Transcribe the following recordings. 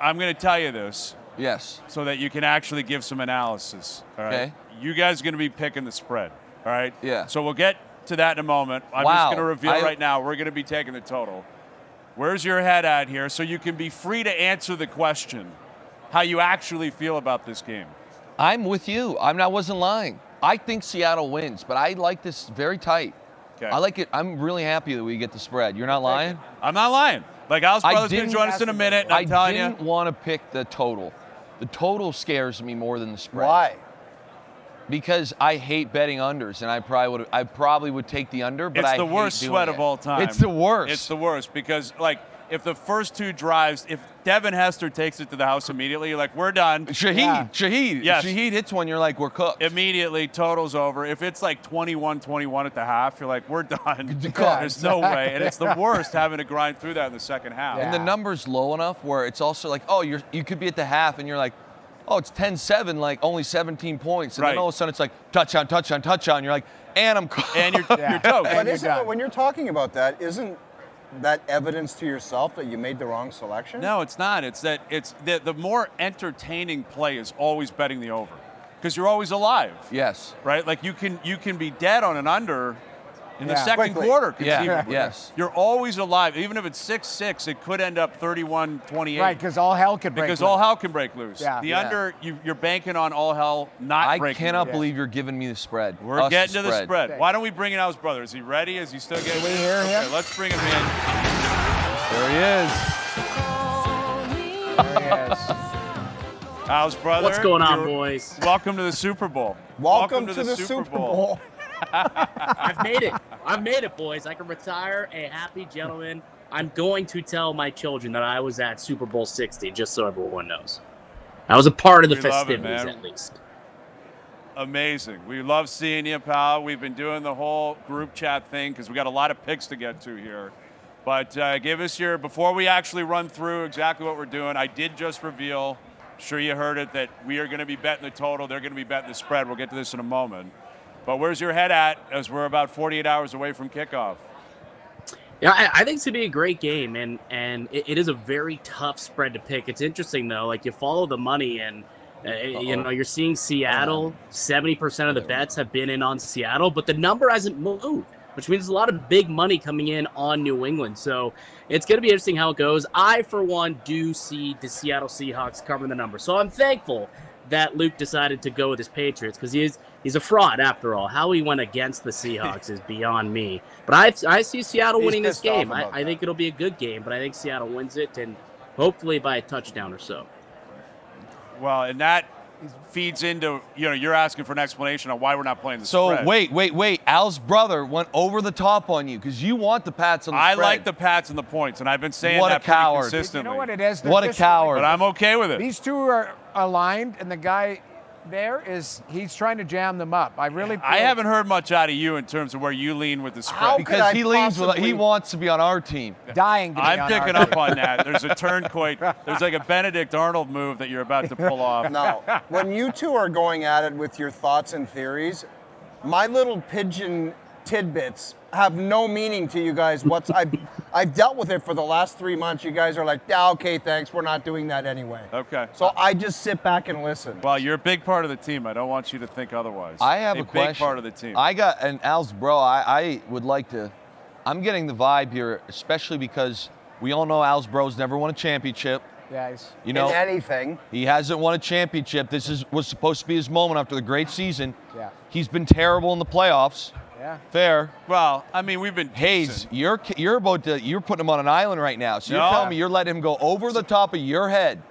I'm going to tell you this. Yes. So that you can actually give some analysis. All right. Okay. You guys are going to be picking the spread. All right. Yeah. So we'll get to that in a moment. I'm just going to reveal right now. We're going to be taking the total. Where's your head at here? So you can be free to answer the question, how you actually feel about this game. I'm with you. I wasn't lying. I think Seattle wins, but I like this very tight. Okay. I like it. I'm really happy that we get the spread. You're not lying? I'm not lying. Like, Al's brother's going to join us in a minute, and I'm telling you. I didn't want to pick the total. The total scares me more than the spread. Why? Because I hate betting unders, and I probably would take the under, but it's the worst sweat of all time. It's the worst. It's the worst because, like, if the first two drives, if Devin Hester takes it to the house immediately, you're like, we're done. Shahid. Yes. Shahid hits one, you're like, we're cooked. Immediately, total's over. If it's like 21-21 at the half, you're like, we're done. Yeah, There's no way. And it's the worst having to grind through that in the second half. And the number's low enough where it's also like, oh, you could be at the half, and you're like, oh, it's 10-7, like only 17 points. And then all of a sudden it's like, touchdown. You're like, and I'm cooked. And you're toast. But when you're talking about that, isn't that evidence to yourself that you made the wrong selection? No, it's not. It's that the more entertaining play is always betting the over, because you're always alive. Yes. Right. Like you can be dead on an under in the second quarter. Yes. You're always alive, even if it's 6-6. It could end up 31-28. Right, because all hell can break loose. Because all hell can break loose. Yeah. The under, you're banking on all hell not breaking. I cannot believe you're giving me the spread. We're getting to the spread. Why don't we bring in Al's brother? Is he ready? Is he still getting? Can we hear him? Okay, let's bring him in. There he is. There he is. Al's brother. What's going on, boys? Welcome to the Super Bowl. Welcome to the Super Bowl. I've made it, boys. I can retire a happy gentleman. I'm going to tell my children that I was at Super Bowl 60, just so everyone knows. I was a part of the festivities, at least. Amazing. We love seeing you, pal. We've been doing the whole group chat thing because we got a lot of picks to get to here. But give us before we actually run through exactly what we're doing, I did just reveal, I'm sure you heard it, that we are going to be betting the total. They're going to be betting the spread. We'll get to this in a moment. But where's your head at as we're about 48 hours away from kickoff? Yeah, I think it's going to be a great game, and it is a very tough spread to pick. It's interesting, though. Like, you follow the money, and, you're seeing Seattle. 70% of the bets have been in on Seattle, but the number hasn't moved, which means there's a lot of big money coming in on New England. So it's going to be interesting how it goes. I, for one, do see the Seattle Seahawks covering the number. So I'm thankful that Luke decided to go with his Patriots, because he's a fraud after all. How he went against the Seahawks is beyond me. But I see Seattle winning this game. I think it'll be a good game, but I think Seattle wins it, and hopefully by a touchdown or so. Well, and that feeds into, you're asking for an explanation on why we're not playing the spread. So wait. Al's brother went over the top on you because you want the Pats on the spread. I like the Pats and the points, and I've been saying that pretty consistently. You know what it is? What a coward. But I'm okay with it. These two are aligned, and the guy there he's trying to jam them up. I haven't heard much out of you in terms of where you lean with the spread. Because he wants to be on our team. Dying to be I'm picking up on that. There's a turncoat. There's like a Benedict Arnold move that you're about to pull off. No. When you two are going at it with your thoughts and theories, my little pigeon tidbits have no meaning to you guys. I've dealt with it for the last 3 months. You guys are like, yeah, okay, thanks. We're not doing that anyway. Okay. So I just sit back and listen. Well, you're a big part of the team. I don't want you to think otherwise. I have a question. Big part of the team. And Al's bro, I would like to. I'm getting the vibe here, especially because we all know Al's bro's never won a championship. Yeah, in anything. He hasn't won a championship. This was supposed to be his moment after the great season. Yeah. He's been terrible in the playoffs. Yeah. Fair. Well, I mean, we've been Hayes, you're putting him on an island right now. So you're telling me you're letting him go over the top of your head.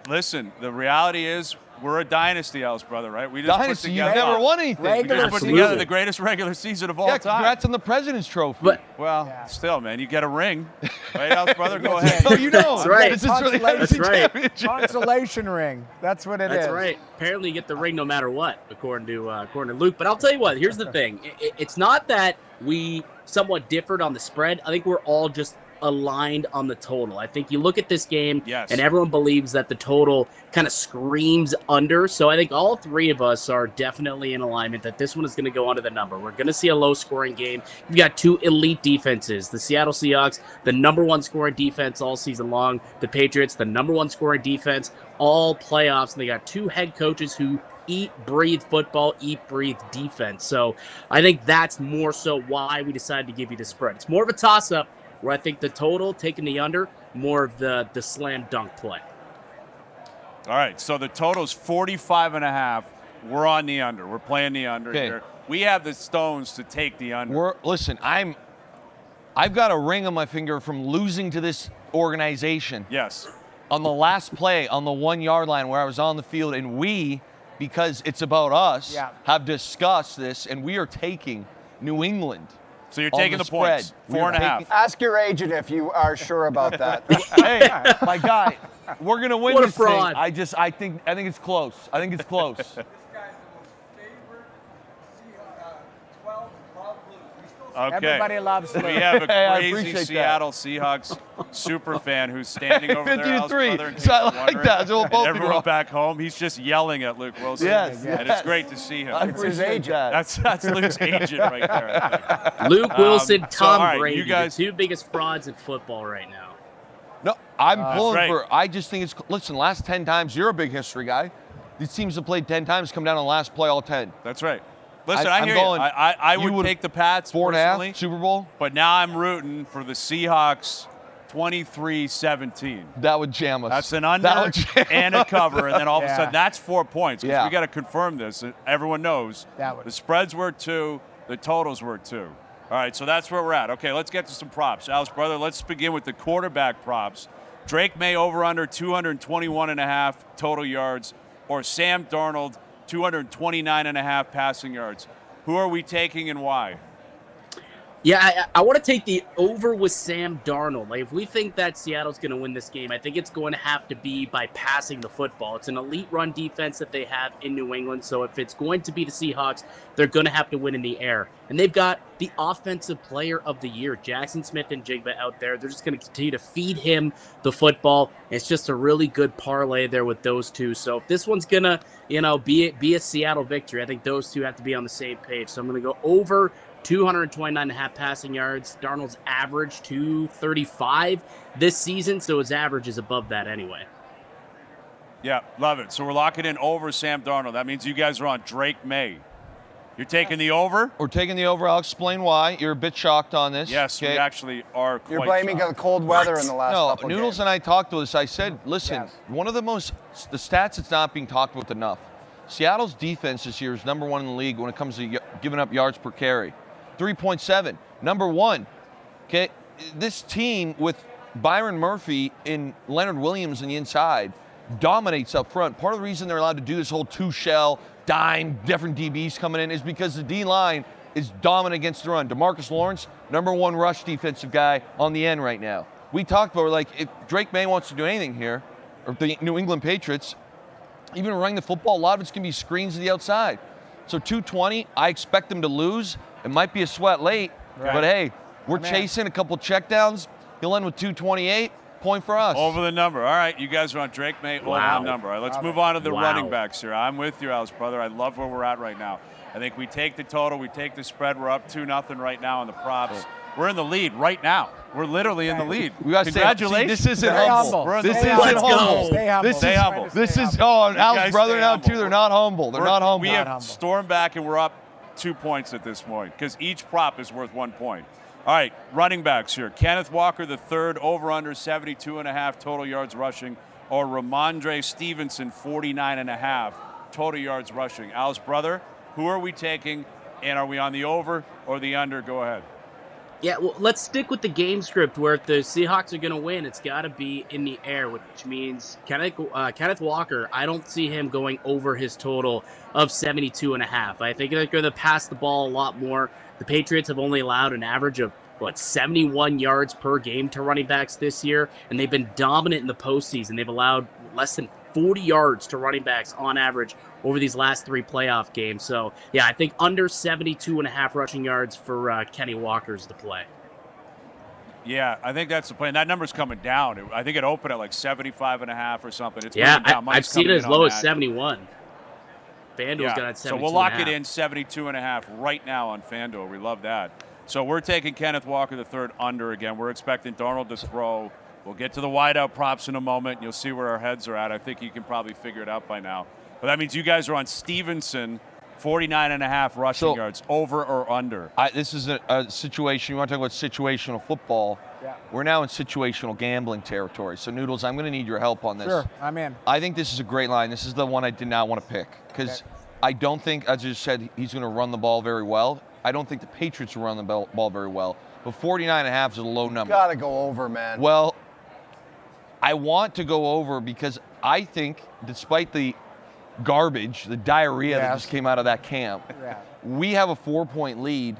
Listen, the reality is we're a dynasty, Al's brother, right? We just dynasty, you've never won anything. We just put together the greatest regular season of all time. Congrats on the President's Trophy. But, still, man, you get a ring. Right, Al's brother? Go ahead. Oh, you know. That's right. That's right. Consolation ring. That's what it is. That's right. Apparently you get the ring no matter what, according to Luke. But I'll tell you what, here's the thing. It's not that we somewhat differed on the spread. I think we're all just aligned on the total. I think you look at this game, Yes. and everyone believes that the total kind of screams under. So I think all three of us are definitely in alignment that this one is going to go under the number. We're going to see a low-scoring game. You've got two elite defenses. The Seattle Seahawks, the number one scoring defense all season long. The Patriots, the number one scoring defense all playoffs. And they got two head coaches who eat, breathe football, eat, breathe defense. So I think that's more so why we decided to give you the spread. It's more of a toss-up where I think the total, taking the under, more of the slam dunk play. All right, so the total's 45.5. We're on the under. We're playing the under here. We have the stones to take the under. Listen, I've got a ring on my finger from losing to this organization. Yes. On the last play on the 1 yard line where I was on the field, and we, because it's about us, have discussed this, and we are taking New England. So you're taking the points, 4.5. Ask your agent if you are sure about that. Hey, my guy, we're gonna win What a this thing. fraud. I think it's close. I think it's close. Okay. Everybody loves Luke. We have a Hey, I crazy appreciate that. Seattle Seahawks super fan who's standing over there. 50-3. So I like that. So we'll both be everyone wrong. back home, he's just yelling at Luke Willson. Yes, And it's great to see him. I It's his appreciate agent. that. That's Luke's agent right there, I think. Luke Wilson, so, Tom all right, Brady, you guys- the two biggest frauds in football right now. No, I'm pulling right. for. I just think it's. Listen, last 10 times, you're a big history guy. These teams have played 10 times, come down on the last play all 10. That's right. Listen, I'm I hear going- you. I you would take the Pats 4.5 personally, Super Bowl. but now I'm rooting for the Seahawks 23-17. That would jam us. That's an That under would jam and a cover, and then all of a Yeah. sudden that's 4 points. Because Yeah. we got to confirm this. Everyone knows That would- the spreads were 2, the totals were 2. All right, so that's where we're at. Okay, let's get to some props. Alice, brother, let's begin with the quarterback props. Drake May over under 221.5 total yards, or Sam Darnold 229.5 passing yards. Who are we taking and why? Yeah, I want to take the over with Sam Darnold. Like, if we think that Seattle's going to win this game, I think it's going to have to be by passing the football. It's an elite run defense that they have in New England, so if it's going to be the Seahawks, they're going to have to win in the air. And they've got the offensive player of the year, Jackson Smith and Jigba out there. They're just going to continue to feed him the football. It's just a really good parlay there with those two. So if this one's going to, be a Seattle victory, I think those two have to be on the same page. So I'm going to go over 229.5 passing yards. Darnold's average 235 this season, so his average is above that anyway. Yeah, love it. So we're locking in over Sam Darnold. That means you guys are on Drake May. You're taking the over? We're taking the over. I'll explain why. You're a bit shocked on this. Yes, we okay? actually are quite You're blaming shocked. the cold weather in the last No, couple Noodles games. and I talked to this. I said, listen, Yes. one of the stats that's not being talked about enough. Seattle's defense this year is number 1 in the league when it comes to giving up yards per carry. 3.7, number 1. Okay, this team with Byron Murphy and Leonard Williams on the inside dominates up front. Part of the reason they're allowed to do this whole 2-shell, dime, different DBs coming in is because the D-line is dominant against the run. DeMarcus Lawrence, number 1 rush defensive guy on the end right now. We talked about, like, if Drake May wants to do anything here, or the New England Patriots, even running the football, a lot of it's going to be screens to the outside. So 220, I expect them to lose. It might be a sweat late, but hey, we're chasing a couple checkdowns. He'll end with 228. Point for us. Over the number. All right, you guys are on Drake May, over the number. All right, let's move on to the running backs here. I'm with you, Alice, brother. I love where we're at right now. I think we take the total, we take the spread. We're up 2-0 right now on the props. We're in the lead right now. We're literally in the lead. We got to Congratulations. say, this isn't Stay humble. humble. We're in This the isn't lead. Let's go. humble. Stay humble. This Stay is humble. This is You Al's guys brother stay now humble. too. They're not humble. They're not humble. We have humble. stormed back and we're up 2 points at this point because each prop is worth 1 point. All right, running backs here. Kenneth Walker the third, over under 72.5 total yards rushing, or Ramondre Stevenson 49.5 total yards rushing. Al's brother, who are we taking, and are we on the over or the under? Go ahead. Yeah, well, let's stick with the game script where if the Seahawks are going to win, it's got to be in the air, which means Kenneth Walker, I don't see him going over his total of 72.5. I think they're going to pass the ball a lot more. The Patriots have only allowed an average of, 71 yards per game to running backs this year, and they've been dominant in the postseason. They've allowed less than 40 yards to running backs on average over these last 3 playoff games. So, yeah, I think under 72.5 rushing yards for Kenny Walker's the play. Yeah, I think that's the plan. That number's coming down. I think it opened at like 75.5 or something. It's Yeah, moving down. I've seen it as low as 71. FanDuel's got it at 72. So we'll lock it in 72.5 right now on FanDuel. We love that. So we're taking Kenneth Walker III under again. We're expecting Darnold to throw. We'll get to the wideout props in a moment, and you'll see where our heads are at. I think you can probably figure it out by now. But that means you guys are on Stevenson, 49.5 rushing yards, over or under. This is a situation. You want to talk about situational football? Yeah. We're now in situational gambling territory. So, Noodles, I'm going to need your help on this. Sure, I'm in. I think this is a great line. This is the one I did not want to pick because I don't think, as I just said, he's going to run the ball very well. I don't think the Patriots will run the ball very well. But 49.5 is a low number. Gotta go over, man. Well, I want to go over because I think, despite the garbage, the diarrhea that just came out of that camp, we have a 4-point lead.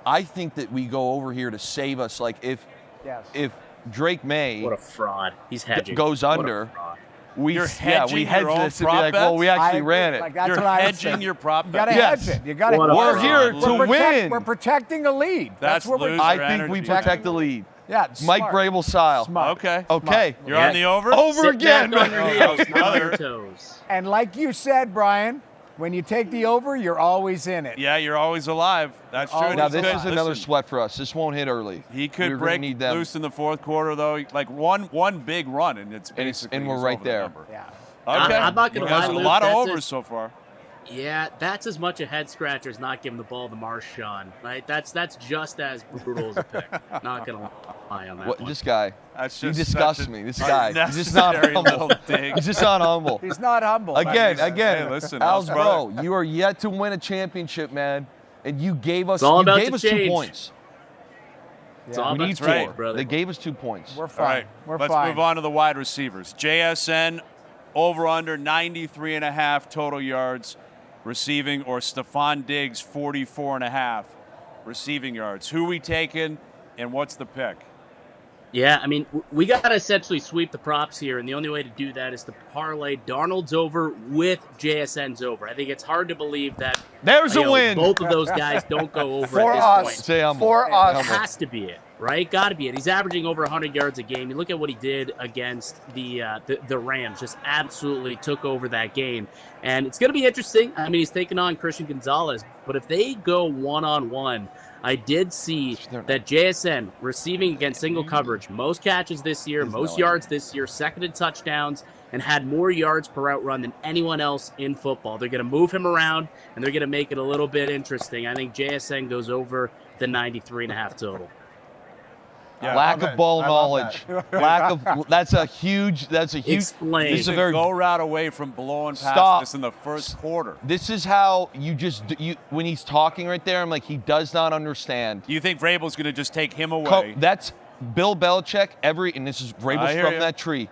I think that we go over here to save us. Like if Drake May, what a fraud, he's hedging, goes under. You're hedging we hedge your own this and be like, prop well, we actually bets? ran it. Like, that's You're what I hedging your prop You bet. got to hedge it. You got to. We're here to win. We're protecting a lead. That's what we're. loser I think we energy. protect the lead. Yeah, Mike smart. Vrabel style. Smart. Okay. Okay. You're on the over? Over Sit again. back on your man. heels, not on your toes. And like you said, Brian, when you take the over, you're always in it. Yeah, you're always alive. That's true. Now He's this good. is another Listen, sweat for us. This won't hit early. He could We're gonna break need them. loose in the fourth quarter, though. Like one big run, and it's basically and we're he's right over the there. number. Yeah. Okay. I'm not gonna You guys lie, have a Luke, lot of that's overs so far. Yeah, that's as much a head scratcher as not giving the ball to Marshawn. Right? That's just as brutal as a pick. Not gonna lie on that What, one. this guy. That's He just disgusts such me. This guy. He's just not unnecessary humble. little dig. He's just not humble. He's not humble. Again. Hey, listen, Al's Al's bro, brother. you are yet to win a championship, man. And you gave us, It's all about you gave to us 2 change. points. It's all We about need the 4. trade, brother. They gave us 2 points. We're All fine. right, We're let's fine. move on to the wide receivers. JSN, over under 93.5 total yards receiving, or Stephon Diggs, 44.5 receiving yards. Who we taking, and what's the pick? Yeah, I mean, we got to essentially sweep the props here, and the only way to do that is to parlay Darnold's over with JSN's over. I think it's hard to believe that There's a win. both of those guys don't go over For at this us. point. Stay humble. For It us. has to be it, right? Got to be it. He's averaging over 100 yards a game. You look at what he did against the Rams, just absolutely took over that game. And it's going to be interesting. I mean, he's taking on Christian Gonzalez, but if they go one-on-one, I did see that JSN receiving against single coverage, most catches this year, most yards this year, second in touchdowns, and had more yards per route run than anyone else in football. They're going to move him around, and they're going to make it a little bit interesting. I think JSN goes over the 93.5 total. Yeah. Lack of ball I love knowledge. Lack of. That's a huge. Explain. This He's is a a very. go route away from blowing past Stop. this in the first quarter. This is how you just. When he's talking right there, I'm like, he does not understand. Do you think Vrabel's going to just take him away? That's Bill Belichick. And this is I Vrabel's hear from you. that tree.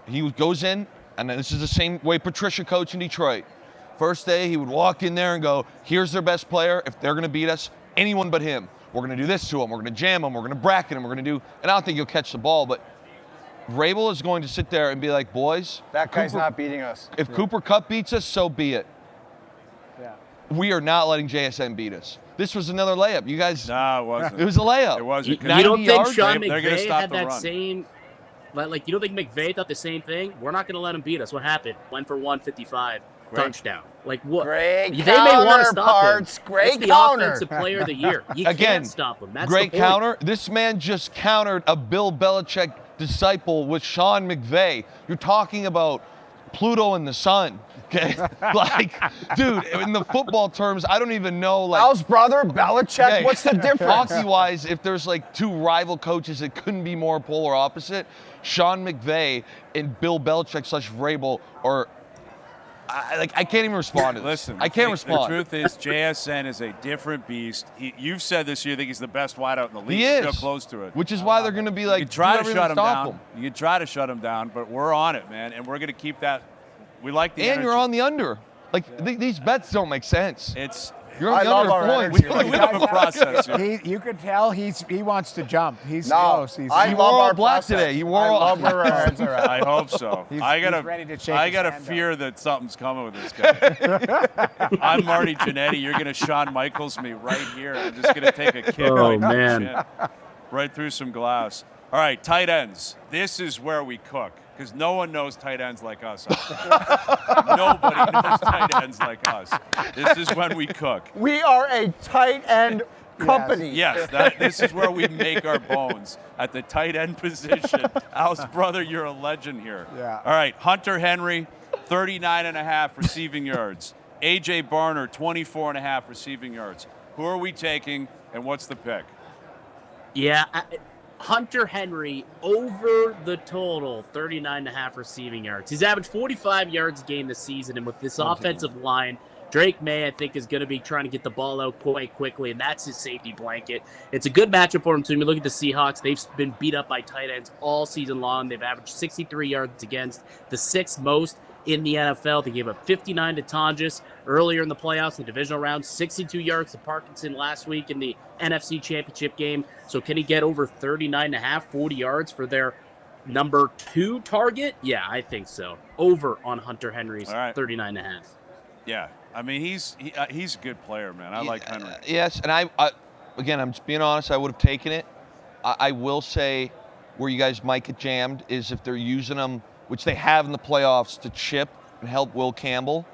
He goes in, and this is the same way Patricia coached in Detroit. First day, he would walk in there and go, "Here's their best player. If they're going to beat us, anyone but him. We're going to do this to him. We're going to jam him. We're going to bracket him. We're going to do." And I don't think he'll catch the ball, but Vrabel is going to sit there and be like, "Boys, That guy's not beating us. if Cooper Kupp beats us, so be it. Yeah. We are not letting JSN beat us." This was another layup. You guys, No, it wasn't. it was a layup. It wasn't. You don't 90 think yards? Sean They're gonna McVay stop had the that run. same, like you don't think McVay thought the same thing? We're not going to let him beat us. What happened? Went for 155, touchdown. Like what? Great They may want to stop him. counterparts. Great It's the counter. offensive player of the year. You Again, can't stop him. That's Great the point. counter. This man just countered a Bill Belichick disciple with Sean McVay. You're talking about Pluto and the sun. Okay, like, dude, in the football terms, I don't even know. Like, Al's brother, Belichick. hey, What's the difference? Hockey-wise, if there's like 2 rival coaches that couldn't be more polar opposite, Sean McVay and Bill Belichick / Vrabel, or I can't even respond to this. Listen, I can't respond. The truth is, JSN is a different beast. You've said this year, you think he's the best wideout in the league. He is. Feel close to it. Which is why they're going to be like, You can try do to everything shut him stop down. You can try to shut him down, but we're on it, man, and we're going to keep that. We like the And energy. you're on the under. Like, these bets don't make sense. It's You're on I the love under our points. energy. we have a process here. You could tell he wants to jump. He's No, close. He's, I He love wore all our black process. today. He wore I all- love where our heads are at. I hope so. He's ready to shake I his got a hand fear that something's coming with this guy. I'm Marty Jannetty. You're going to Shawn Michaels me right here. I'm just going to take a kick. Oh, right to the man. chin. Right through some glass. All right, tight ends. This is where we cook because no one knows tight ends like us. Nobody knows tight ends like us. This is when we cook. We are a tight end company. Yes, this is where we make our bones, at the tight end position. Al's brother, you're a legend here. Yeah. All right, Hunter Henry, 39.5 receiving yards. A.J. Barner, 24.5 receiving yards. Who are we taking, and what's the pick? Yeah, Hunter Henry over the total, 39.5 receiving yards. He's averaged 45 yards a game this season, and with this offensive line, Drake May, I think, is going to be trying to get the ball out quite quickly, and that's his safety blanket. It's a good matchup for him, too. When you look at the Seahawks, they've been beat up by tight ends all season long. They've averaged 63 yards against, the sixth most in the NFL. They gave up 59 to Tonjes earlier in the playoffs in the divisional round, 62 yards to Parkinson last week in the NFC Championship game. So can he get over 39.5, 40 yards for their number 2 target? Yeah, I think so. Over on Hunter Henry's 39.5. Yeah, I mean, he's a good player, man. I like Henry. Yes, and I again, I'm just being honest, I would have taken it. I will say where you guys might get jammed is if they're using them, which they have in the playoffs, to chip and help Will Campbell.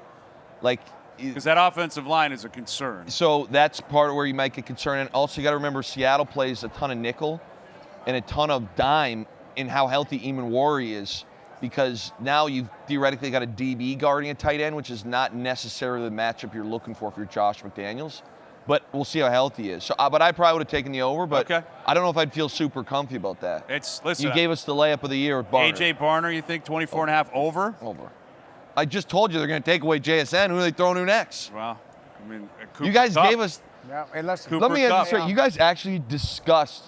Because that offensive line is a concern. So that's part of where you might get concerned. And also, you got to remember, Seattle plays a ton of nickel and a ton of dime in how healthy Eamon Warry is, because now you've theoretically got a DB guarding a tight end, which is not necessarily the matchup you're looking for if you're Josh McDaniels. But we'll see how healthy he is. So, but I probably would have taken the over, but I don't know if I'd feel super comfy about that. Listen, you gave us the layup of the year with Barner. A.J. Barner, you think 24.5 over? Over. I just told you they're going to take away JSN. Who are they throwing to next? Well, I mean, you guys gave us. Yeah, hey, listen. Let me get this straight. You guys actually discussed,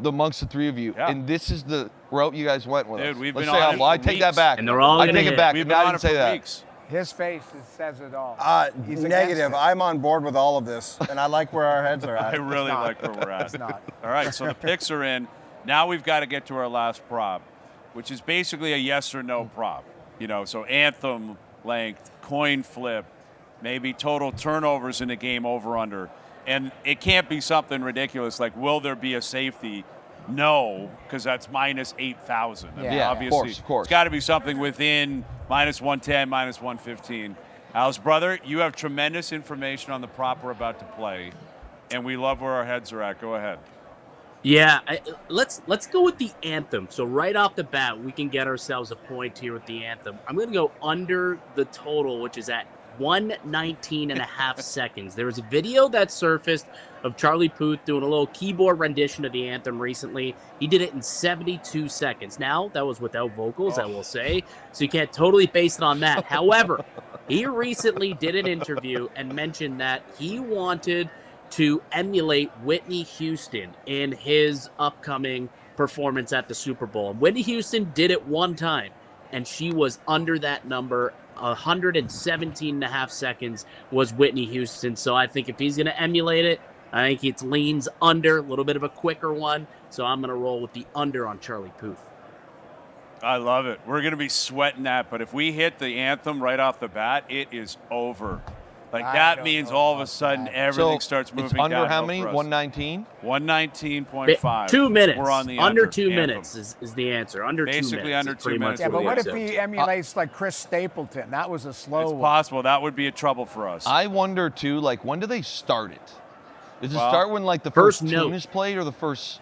amongst the three of you, and this is the route you guys went with. Dude, us. we've Let's been say on it I for take that weeks. back. And they're all I take it back. We've No, been I on didn't it say for that. weeks. His face says it all. He's Negative. against it. I'm on board with all of this, and I like where our heads are at. I really like where we're at. It's not. All right, so the picks are in. Now we've got to get to our last prop, which is basically a yes or no prop. So anthem length, coin flip, maybe total turnovers in a game over under. And it can't be something ridiculous like, will there be a safety? No, because that's minus 8,000. I mean, Yeah, obviously, of course. It's got to be something within minus 110, minus 115. Al's brother, you have tremendous information on the prop we're about to play, and we love where our heads are at. Go ahead. Yeah, let's go with the anthem. So right off the bat, we can get ourselves a point here with the anthem. I'm going to go under the total, which is at 119.5 seconds. There was a video that surfaced of Charlie Puth doing a little keyboard rendition of the anthem recently. He did it in 72 seconds. Now, that was without vocals, I will say, so you can't totally base it on that. However, he recently did an interview and mentioned that he wanted to emulate Whitney Houston in his upcoming performance at the Super Bowl. And Whitney Houston did it one time, and she was under that number. 117.5 seconds was Whitney Houston. So I think if he's going to emulate it, I think it leans under, a little bit of a quicker one. So I'm going to roll with the under on Charlie Puth. I love it. We're going to be sweating that, but if we hit the anthem right off the bat, it is over. That means all of a sudden everything starts moving it's under downhill how many? for us. 119? 119.5. 2 minutes. We're on the under 2 anthem. minutes is the answer. Under Basically 2 minutes. under is 2 pretty minutes. much Yeah, but what if we he emulates like Chris Stapleton? That was a slow It's one. possible. That would be a trouble for us. I wonder, too, when do they start it? Does it Well, start when, the first first note. tune is played or the first?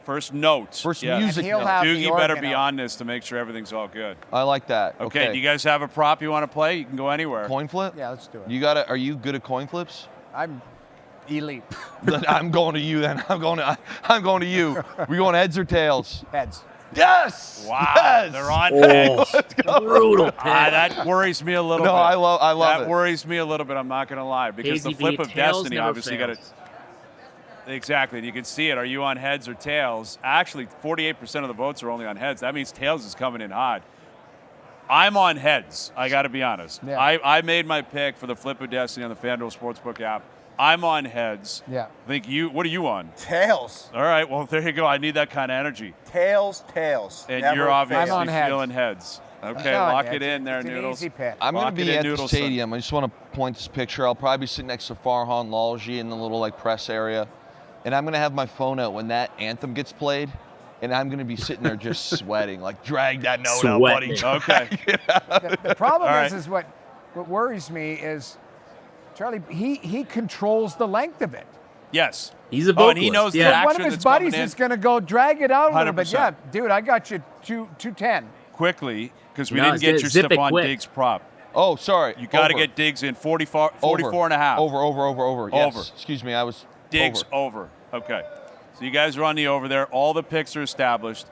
First notes. First yeah. music And he'll note? have Dude, the you better organ be out. on this to make sure everything's all good. I like that. Okay, do you guys have a prop you want to play? You can go anywhere. Coin flip? Yeah, let's do it. You got it. Are you good at coin flips? I'm elite. Then I'm going to you then. I'm going to you. We going heads or tails? Heads. Yes. Wow, Yes. they're on heads. brutal pick. That worries me a little No, bit. I love that it. worries me a little bit, I'm not going to lie, because Hazy the flip V, of tails destiny never obviously got it. fails. Exactly, you can see it. Are you on heads or tails? Actually, 48% of the votes are only on heads. That means tails is coming in hot. I'm on heads, I got to be honest. Yeah. I made my pick for the flip of destiny on the FanDuel Sportsbook app. I'm on heads. Yeah. I think what are you on? Tails. All right, well, there you go. I need that kind of energy. Tails. And Never you're obviously fail. I'm on heads. feeling heads. Okay, No, lock it's it in there, it's Noodles. An easy pick. I'm going Lock to it be in, at the Noodlleson. stadium. I just want to point this picture. I'll probably be sitting next to Farhan Lalji in the little press area. and I'm going to have my phone out when that anthem gets played, and I'm going to be sitting there just sweating, like, drag that note out, buddy. Okay. The problem All is, right. is what worries me is, Charlie, he controls the length of it. Yes. He's a Oh, vocalist. and he knows the yeah. action One of his that's coming buddies in. is going to go drag it out a little bit. 100%. Yeah, dude, I got you 210. Quickly, because we No, didn't get your zip it Stephon quick. Diggs prop. Oh, sorry. You got to Over. get Diggs in 44 and a half. Over. Yes. Over. Excuse me, I was Diggs over. Okay. So you guys are on the over there. All the picks are established.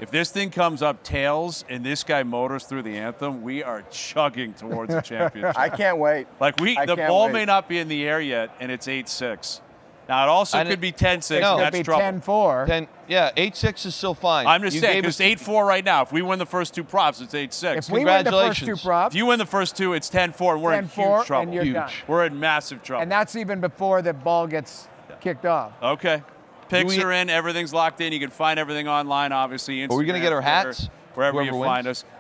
If this thing comes up tails and this guy motors through the anthem, we are chugging towards a championship. I can't wait. Like the can't ball wait. may not be in the air yet, and it's 8-6. Now it also And could be 10-6. No. and Could that's be trouble. 10-4. 10, yeah, 8-6 is still fine. I'm just You saying, gave it's us- 8-4 right now. If we win the first two props, it's 8-6. If we win the first two Congratulations. props, If you win the first two, it's 10-4, and we're in 10-4, huge trouble. and you're Huge. done. We're in massive trouble. And that's even before the ball gets kicked off. Okay. Picks we- are in. Everything's locked in. You can find everything online, obviously. Are we gonna Instagram, get our Twitter, hats? Wherever Whoever you find wins? us.